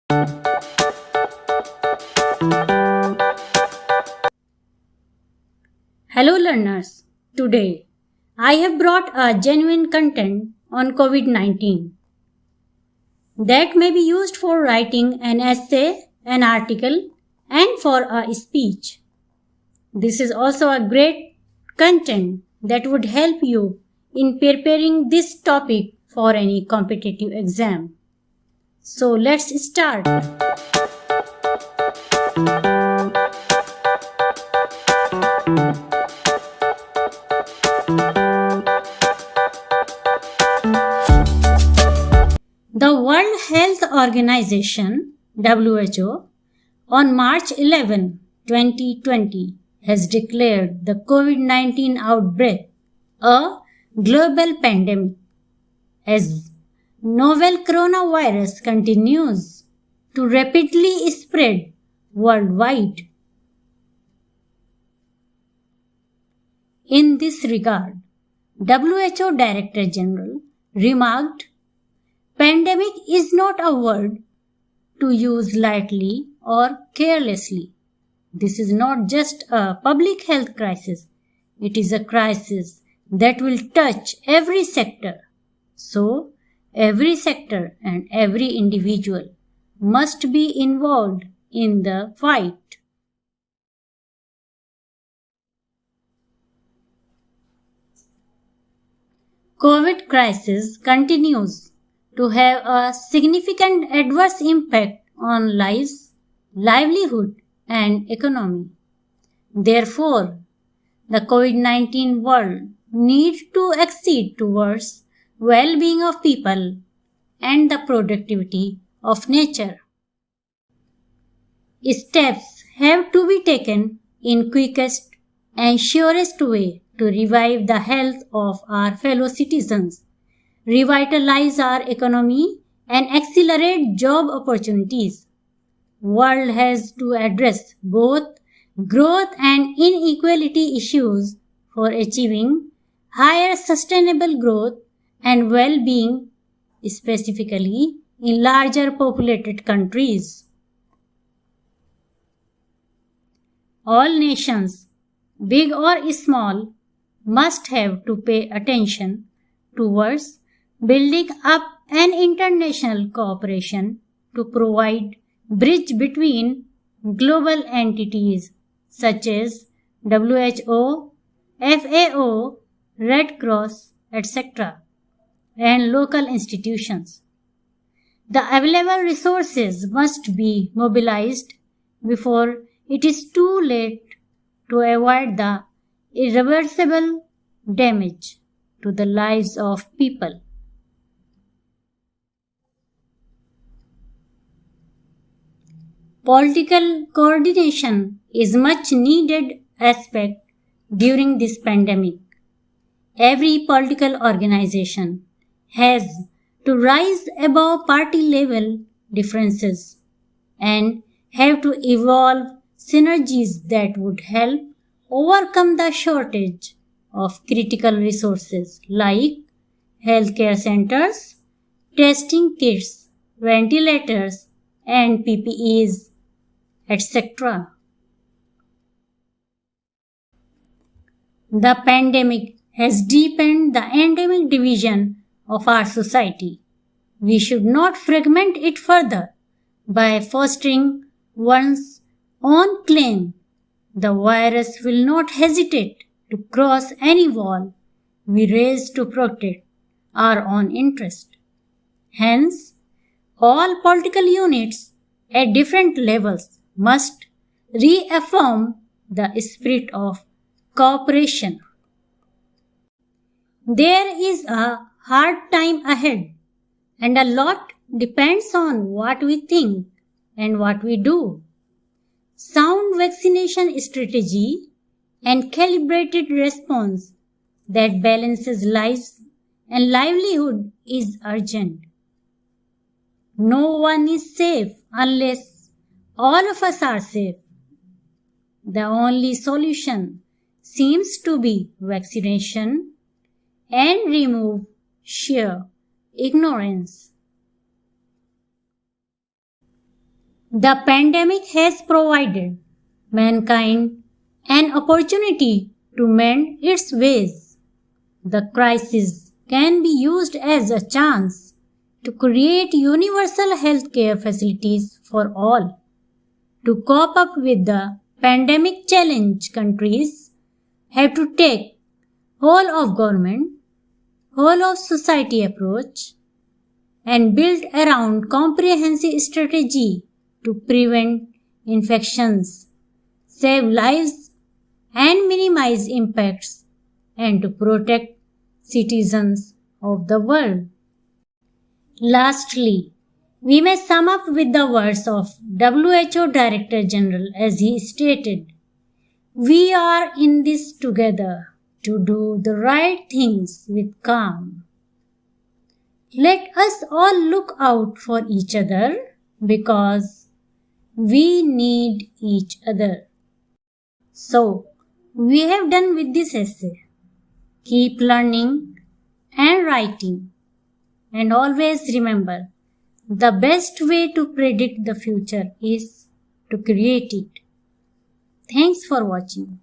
Hello learners, today I have brought a genuine content on COVID-19 that may be used for writing an essay, an article and for a speech. This is also a great content that would help you in preparing this topic for any competitive exam. So let's start. The World Health Organization (WHO) on March 11, 2020 has declared the COVID-19 outbreak a global pandemic as novel coronavirus continues to rapidly spread worldwide. In this regard, WHO Director General remarked, "Pandemic is not a word to use lightly or carelessly. This is not just a public health crisis. It is a crisis that will touch every sector. So, every sector and every individual must be involved in the fight." COVID crisis continues to have a significant adverse impact on lives, livelihood, and economy. Therefore, the COVID-19 world needs to accede towards well-being of people and the productivity of nature. Steps have to be taken in quickest and surest way to revive the health of our fellow citizens, revitalize our economy, and accelerate job opportunities. World has to address both growth and inequality issues for achieving higher sustainable growth and well-being, specifically in larger populated countries. All nations, big or small, must have to pay attention towards building up an international cooperation to provide bridge between global entities such as WHO, FAO, Red Cross, etc., and local institutions. The available resources must be mobilized before it is too late to avoid the irreversible damage to the lives of people. Political coordination is much needed aspect during this pandemic. Every political organization has to rise above party level differences and have to evolve synergies that would help overcome the shortage of critical resources like healthcare centers, testing kits, ventilators, and PPEs, etc. The pandemic has deepened the endemic division of our society. We should not fragment it further by fostering one's own claim. The virus will not hesitate to cross any wall we raise to protect our own interest. Hence, all political units at different levels must reaffirm the spirit of cooperation. There is a hard time ahead, and a lot depends on what we think and what we do. Sound vaccination strategy and calibrated response that balances lives and livelihood is urgent. No one is safe unless all of us are safe. The only solution seems to be vaccination and remove sheer ignorance. The pandemic has provided mankind an opportunity to mend its ways. The crisis can be used as a chance to create universal healthcare facilities for all. To cope up with the pandemic challenge, countries have to take whole of government, whole of society approach and build around comprehensive strategy to prevent infections, save lives and minimize impacts and to protect citizens of the world. Lastly, we may sum up with the words of WHO Director General as he stated, "We are in this together to do the right things with calm." Let us all look out for each other because we need each other. So, we have done with this essay. Keep learning and writing. And always remember, the best way to predict the future is to create it. Thanks for watching.